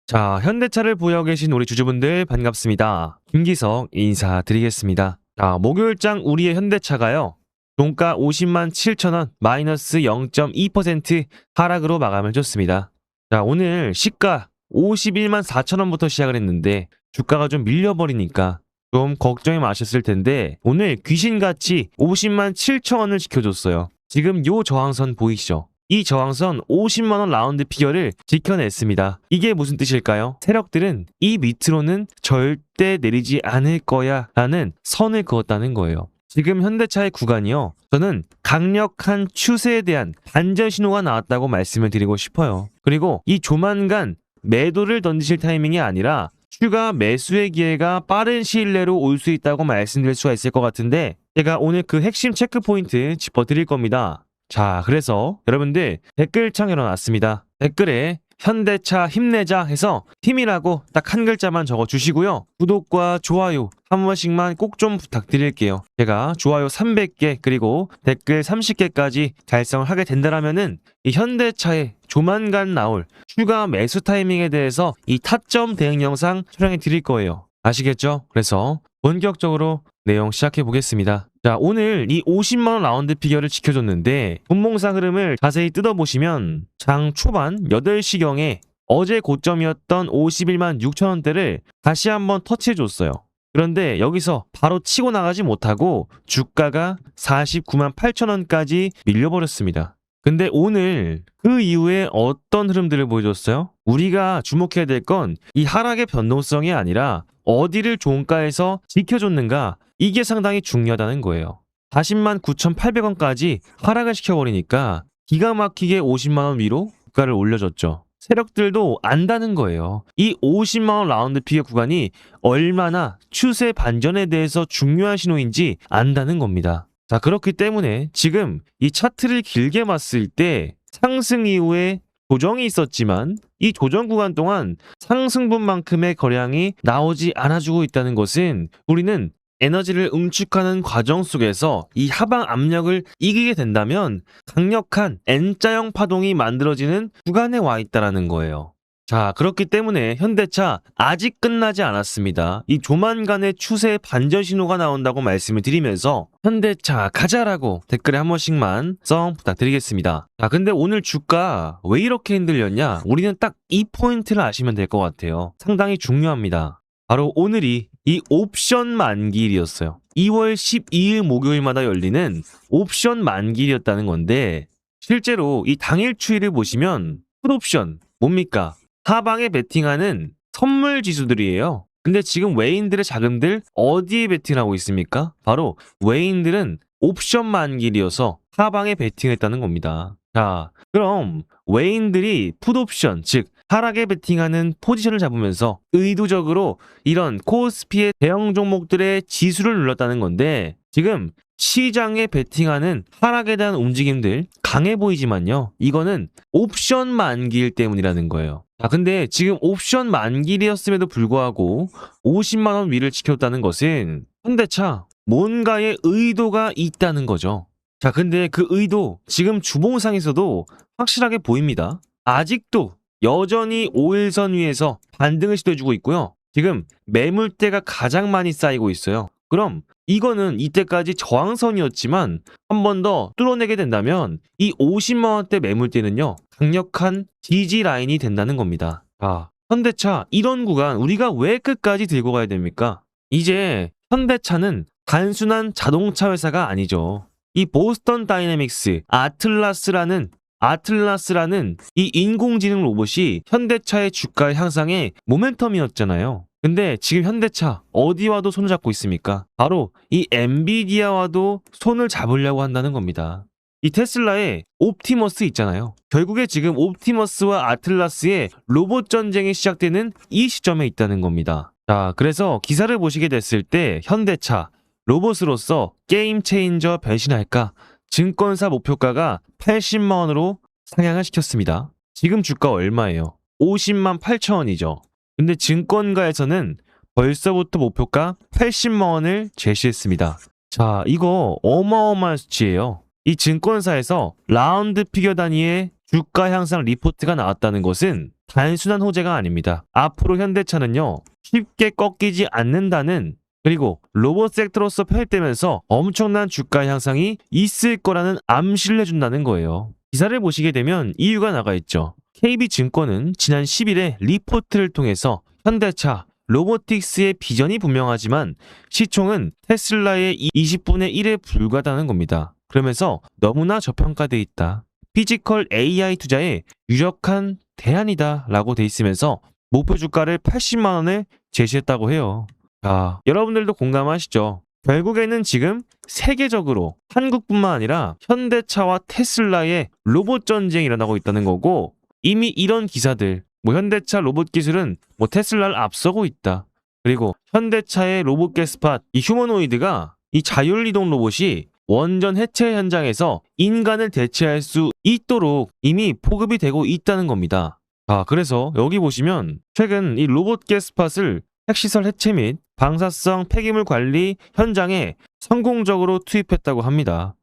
자, 현대차를 보유하고 계신 우리 주주분들 반갑습니다. 김기석 인사드리겠습니다. 자, 목요일장 우리의 현대차가요. 종가 50만 7천 원 마이너스 0.2% 하락으로 마감을 줬습니다. 자, 오늘 시가 51만 4천 원부터 시작을 했는데 주가가 좀 밀려버리니까 좀 걱정이 마셨을 텐데 오늘 귀신같이 50만 7천 원을 지켜줬어요. 지금 요 저항선 보이시죠? 이 저항선 50만원 라운드 피겨를 지켜냈습니다. 이게 무슨 뜻일까요? 세력들은 이 밑으로는 절대 내리지 않을 거야 라는 선을 그었다는 거예요. 지금 현대차의 구간이요. 저는 강력한 추세에 대한 반전 신호가 나왔다고 말씀을 드리고 싶어요. 그리고 이 조만간 매도를 던지실 타이밍이 아니라 추가 매수의 기회가 빠른 시일 내로 올 수 있다고 말씀드릴 수가 있을 것 같은데 제가 오늘 그 핵심 체크 포인트 짚어드릴 겁니다. 자, 그래서 여러분들 댓글창 열어놨습니다. 댓글에 현대차 힘내자 해서 힘이라고 딱 한 글자만 적어주시고요. 구독과 좋아요 한 번씩만 꼭 좀 부탁드릴게요. 제가 좋아요 300개 그리고 댓글 30개까지 달성을 하게 된다면은 이 현대차에 조만간 나올 추가 매수 타이밍에 대해서 이 타점 대응 영상 촬영해 드릴 거예요. 아시겠죠? 그래서 본격적으로 내용 시작해 보겠습니다. 자, 오늘 이 50만원 라운드 피겨를 지켜줬는데 분봉상 흐름을 자세히 뜯어보시면 장 초반 8시경에 어제 고점이었던 51만 6천원대를 다시 한번 터치해줬어요. 그런데 여기서 바로 치고 나가지 못하고 주가가 49만 8천원까지 밀려버렸습니다. 근데 오늘 그 이후에 어떤 흐름들을 보여줬어요? 우리가 주목해야 될 건 이 하락의 변동성이 아니라 어디를 종가에서 지켜줬는가, 이게 상당히 중요하다는 거예요. 40만 9,800원까지 하락을 시켜버리니까 기가 막히게 50만원 위로 주가를 올려줬죠. 세력들도 안다는 거예요. 이 50만원 라운드 피겨 구간이 얼마나 추세 반전에 대해서 중요한 신호인지 안다는 겁니다. 자, 그렇기 때문에 지금 이 차트를 길게 봤을 때 상승 이후에 조정이 있었지만 이 조정 구간 동안 상승분만큼의 거량이 나오지 않아주고 있다는 것은 우리는 에너지를 응축하는 과정 속에서 이 하방 압력을 이기게 된다면 강력한 N자형 파동이 만들어지는 구간에 와 있다는 거예요. 자, 그렇기 때문에 현대차 아직 끝나지 않았습니다. 이 조만간의 추세 반전 신호가 나온다고 말씀을 드리면서 현대차 가자라고 댓글에 한 번씩만 성 부탁드리겠습니다. 자, 근데 오늘 주가 왜 이렇게 흔들렸냐? 우리는 딱 이 포인트를 아시면 될 것 같아요. 상당히 중요합니다. 바로 오늘이 이 옵션 만기일이었어요. 2월 12일 목요일마다 열리는 옵션 만기일이었다는 건데 실제로 이 당일 추이를 보시면 풋옵션 뭡니까? 하방에 베팅하는 선물 지수들이에요. 근데 지금 외인들의 자금들 어디에 베팅하고 있습니까? 바로 외인들은 옵션 만기일이어서 하방에 베팅했다는 겁니다. 자, 그럼 외인들이 풋옵션, 즉 하락에 베팅하는 포지션을 잡으면서 의도적으로 이런 코스피의 대형 종목들의 지수를 눌렀다는 건데 지금 시장에 베팅하는 하락에 대한 움직임들 강해 보이지만요. 이거는 옵션 만기일 때문이라는 거예요. 자, 근데 지금 옵션 만기일이었음에도 불구하고 50만원 위를 지켰다는 것은 현대차 뭔가의 의도가 있다는 거죠. 자, 근데 그 의도 지금 주봉상에서도 확실하게 보입니다. 아직도 여전히 5일선 위에서 반등을 시도해주고 있고요. 지금 매물대가 가장 많이 쌓이고 있어요. 그럼 이거는 이때까지 저항선이었지만 한 번 더 뚫어내게 된다면 이 50만원대 매물대는요 강력한 지지 라인이 된다는 겁니다. 아, 현대차 이런 구간 우리가 왜 끝까지 들고 가야 됩니까? 이제 현대차는 단순한 자동차 회사가 아니죠. 이 보스턴 다이내믹스 아틀라스라는 이 인공지능 로봇이 현대차의 주가 향상의 모멘텀이었잖아요. 근데 지금 현대차 어디와도 손을 잡고 있습니까? 바로 이 엔비디아와도 손을 잡으려고 한다는 겁니다. 이 테슬라의 옵티머스 있잖아요. 결국에 지금 옵티머스와 아틀라스의 로봇 전쟁이 시작되는 이 시점에 있다는 겁니다. 자, 그래서 기사를 보시게 됐을 때 현대차 로봇으로서 게임 체인저 변신할까? 증권사 목표가가 80만원으로 상향을 시켰습니다. 지금 주가 얼마예요? 50만 8천원이죠. 근데 증권가에서는 벌써부터 목표가 80만원을 제시했습니다. 자, 이거 어마어마한 수치예요. 이 증권사에서 라운드 피겨 단위의 주가 향상 리포트가 나왔다는 것은 단순한 호재가 아닙니다. 앞으로 현대차는요, 쉽게 꺾이지 않는다는, 그리고 로봇 섹터로서 편입되면서 엄청난 주가 향상이 있을 거라는 암시를 해준다는 거예요. 기사를 보시게 되면 이유가 나가 있죠. KB증권은 지난 10일에 리포트를 통해서 현대차 로보틱스의 비전이 분명하지만 시총은 테슬라의 20분의 1에 불과하다는 겁니다. 그러면서 너무나 저평가돼 있다. 피지컬 AI 투자에 유력한 대안이다 라고 돼 있으면서 목표 주가를 80만 원에 제시했다고 해요. 자, 여러분들도 공감하시죠? 결국에는 지금 세계적으로 한국뿐만 아니라 현대차와 테슬라의 로봇 전쟁이 일어나고 있다는 거고, 이미 이런 기사들, 현대차 로봇 기술은 테슬라를 앞서고 있다. 그리고 현대차의 로봇 게스팟, 이 휴머노이드가 이 자율이동 로봇이 원전 해체 현장에서 인간을 대체할 수 있도록 이미 보급이 되고 있다는 겁니다. 그래서 여기 보시면 최근 이 로봇 게스팟을 핵시설 해체 및 방사성 폐기물 관리 현장에 성공적으로 투입했다고 합니다.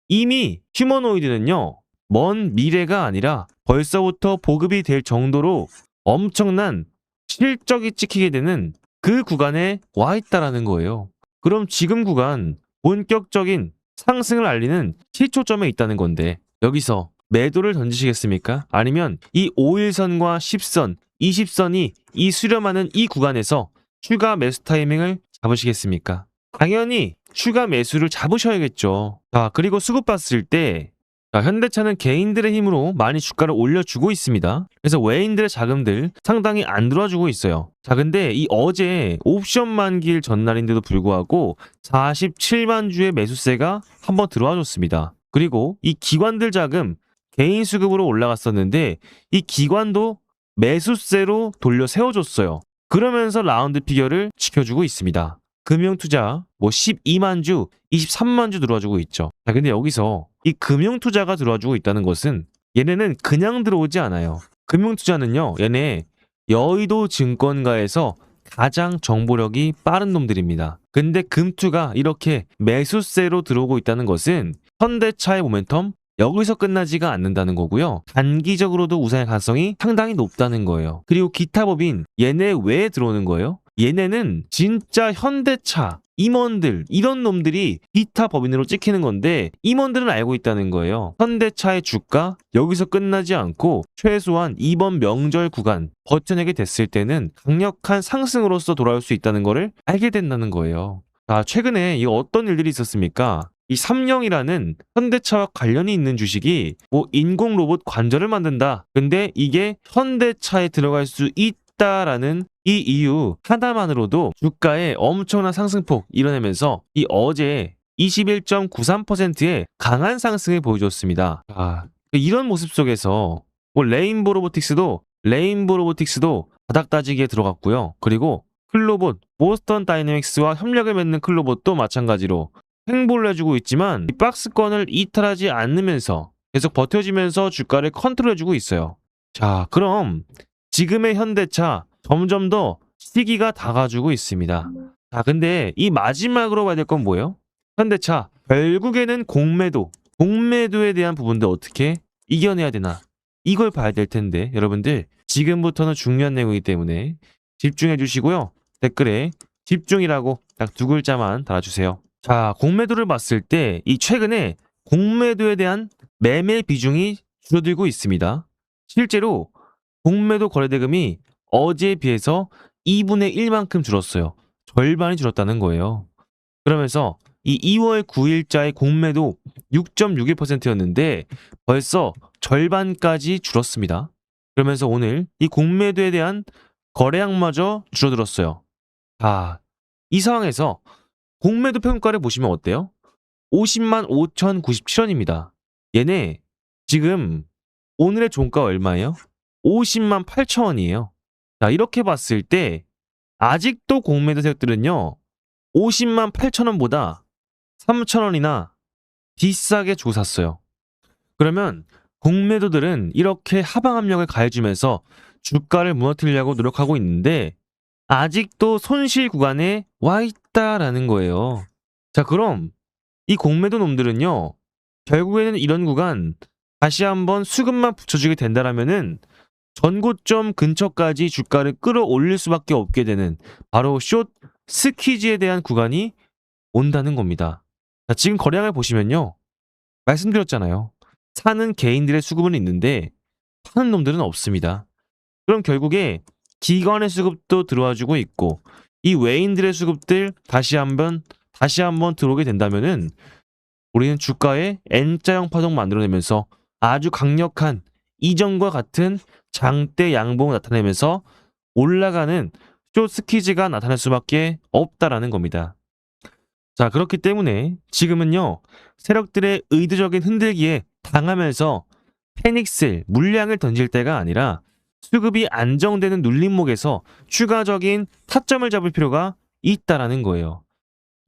이미 휴머노이드는요, 먼 미래가 아니라 벌써부터 보급이 될 정도로 엄청난 실적이 찍히게 되는 그 구간에 와 있다라는 거예요. 그럼 지금 구간 본격적인 상승을 알리는 시초점에 있다는 건데, 여기서 매도를 던지시겠습니까? 아니면 이 5일선과 10선, 20선이 이 수렴하는 이 구간에서 추가 매수 타이밍을 잡으시겠습니까? 당연히 추가 매수를 잡으셔야겠죠. 그리고 수급 봤을 때 현대차는 개인들의 힘으로 많이 주가를 올려주고 있습니다. 그래서 외인들의 자금들 상당히 안 들어와주고 있어요. 근데 이 어제 옵션 만기일 전날인데도 불구하고 47만 주의 매수세가 한번 들어와줬습니다. 그리고 이 기관들 자금 개인 수급으로 올라갔었는데 이 기관도 매수세로 돌려 세워줬어요. 그러면서 라운드 피겨를 지켜주고 있습니다. 금융투자 12만 주, 23만 주 들어와주고 있죠. 근데 여기서 이 금융투자가 들어와주고 있다는 것은 얘네는 그냥 들어오지 않아요. 금융투자는요, 얘네 여의도 증권가에서 가장 정보력이 빠른 놈들입니다. 근데 금투가 이렇게 매수세로 들어오고 있다는 것은 현대차의 모멘텀 여기서 끝나지가 않는다는 거고요. 단기적으로도 우상의 가능성이 상당히 높다는 거예요. 그리고 기타 법인 얘네 왜 들어오는 거예요? 얘네는 진짜 현대차 임원들, 이런 놈들이 기타 법인으로 찍히는 건데 임원들은 알고 있다는 거예요. 현대차의 주가 여기서 끝나지 않고 최소한 이번 명절 구간 버텨내게 됐을 때는 강력한 상승으로서 돌아올 수 있다는 거를 알게 된다는 거예요. 최근에 이 어떤 일들이 있었습니까? 이 삼령이라는 현대차와 관련이 있는 주식이 인공 로봇 관절을 만든다. 근데 이게 현대차에 들어갈 수 있다라는 이 이유 하나만으로도 주가에 엄청난 상승폭 이뤄내면서 이 어제 21.93%의 강한 상승을 보여줬습니다. 이런 모습 속에서 레인보 로보틱스도 바닥 따지기에 들어갔고요. 그리고 클로봇, 보스턴 다이내믹스와 협력을 맺는 클로봇도 마찬가지로 행보를 해주고 있지만 이 박스권을 이탈하지 않으면서 계속 버텨주면서 주가를 컨트롤해주고 있어요. 그럼 지금의 현대차 점점 더 시기가 다가주고 있습니다. 근데 이 마지막으로 봐야 될 건 뭐예요? 현대차 결국에는 공매도에 대한 부분도 어떻게 이겨내야 되나, 이걸 봐야 될 텐데 여러분들 지금부터는 중요한 내용이기 때문에 집중해 주시고요. 댓글에 집중이라고 딱 2글자만 달아주세요. 공매도를 봤을 때 이 최근에 공매도에 대한 매매 비중이 줄어들고 있습니다. 실제로 공매도 거래대금이 어제에 비해서 2분의 1만큼 줄었어요. 절반이 줄었다는 거예요. 그러면서 이 2월 9일자의 공매도 6.61%였는데 벌써 절반까지 줄었습니다. 그러면서 오늘 이 공매도에 대한 거래량마저 줄어들었어요. 이 상황에서 공매도 평가를 보시면 어때요? 50만 5,097원입니다. 얘네 지금 오늘의 종가 얼마예요? 50만 8천원이에요. 이렇게 봤을 때 아직도 공매도 세력들은요 50만 8천원보다 3천원이나 비싸게 주고 샀어요. 그러면 공매도들은 이렇게 하방 압력을 가해주면서 주가를 무너뜨리려고 노력하고 있는데 아직도 손실 구간에 와 있다라는 거예요. 그럼 이 공매도 놈들은요 결국에는 이런 구간 다시 한번 수급만 붙여주게 된다라면은 전고점 근처까지 주가를 끌어올릴 수밖에 없게 되는 바로 숏 스퀴즈에 대한 구간이 온다는 겁니다. 자, 지금 거래량을 보시면요. 말씀드렸잖아요. 사는 개인들의 수급은 있는데 파는 놈들은 없습니다. 그럼 결국에 기관의 수급도 들어와주고 있고 이 외인들의 수급들 다시 한번 들어오게 된다면은 우리는 주가에 N자형 파동 만들어내면서 아주 강력한 이전과 같은 장대 양봉을 나타내면서 올라가는 숏 스퀴즈가 나타날 수밖에 없다라는 겁니다. 자, 그렇기 때문에 지금은요, 세력들의 의도적인 흔들기에 당하면서 패닉셀, 물량을 던질 때가 아니라 수급이 안정되는 눌림목에서 추가적인 타점을 잡을 필요가 있다라는 거예요.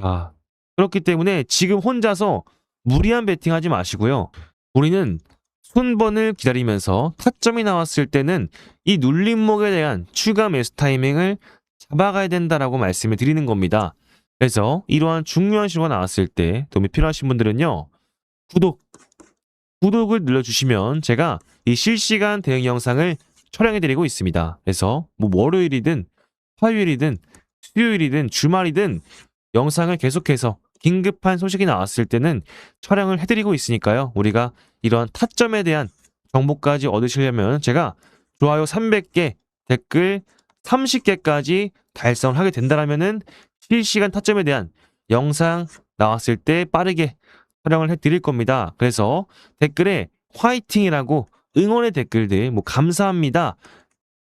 아, 그렇기 때문에 지금 혼자서 무리한 베팅하지 마시고요. 우리는 손번을 기다리면서 타점이 나왔을 때는 이 눌림목에 대한 추가 매수 타이밍을 잡아가야 된다라고 말씀을 드리는 겁니다. 그래서 이러한 중요한 신호가 나왔을 때 도움이 필요하신 분들은요. 구독을 눌러주시면 제가 이 실시간 대응 영상을 촬영해드리고 있습니다. 그래서 뭐 월요일이든 화요일이든 수요일이든 주말이든 영상을 계속해서 긴급한 소식이 나왔을 때는 촬영을 해드리고 있으니까요. 우리가 이러한 타점에 대한 정보까지 얻으시려면 제가 좋아요 300개, 댓글 30개까지 달성을 하게 된다면은 실시간 타점에 대한 영상 나왔을 때 빠르게 촬영을 해드릴 겁니다. 그래서 댓글에 화이팅이라고 응원의 댓글들, 뭐 감사합니다.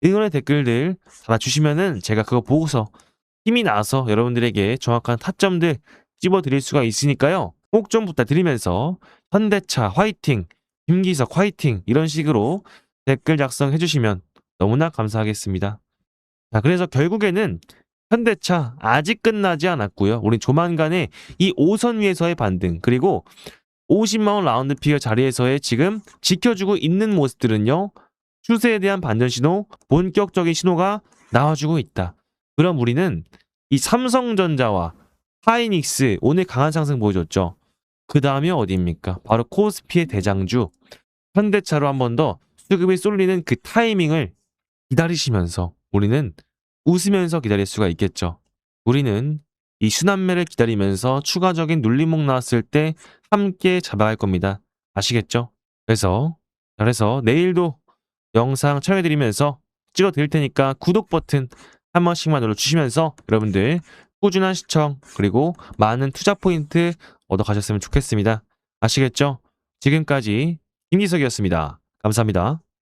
응원의 댓글들 달아주시면은 제가 그거 보고서 힘이 나서 여러분들에게 정확한 타점들 찝어드릴 수가 있으니까요. 꼭 좀 부탁드리면서 현대차 화이팅, 김기석 화이팅 이런 식으로 댓글 작성해주시면 너무나 감사하겠습니다. 자, 그래서 결국에는 현대차 아직 끝나지 않았고요. 우린 조만간에 이 5선 위에서의 반등 그리고 50만원 라운드 피겨 자리에서의 지금 지켜주고 있는 모습들은요. 추세에 대한 반전 신호, 본격적인 신호가 나와주고 있다. 그럼 우리는 이 삼성전자와 하이닉스 오늘 강한 상승 보여줬죠. 그 다음이 어디입니까? 바로 코스피의 대장주 현대차로 한 번 더 수급이 쏠리는 그 타이밍을 기다리시면서 우리는 웃으면서 기다릴 수가 있겠죠. 우리는 이 순환매를 기다리면서 추가적인 눌림목 나왔을 때 함께 잡아갈 겁니다. 아시겠죠? 그래서 내일도 영상 촬영해드리면서 찍어드릴 테니까 구독 버튼 한 번씩만 눌러주시면서 여러분들 꾸준한 시청 그리고 많은 투자 포인트 얻어가셨으면 좋겠습니다. 아시겠죠? 지금까지 김기석이었습니다. 감사합니다.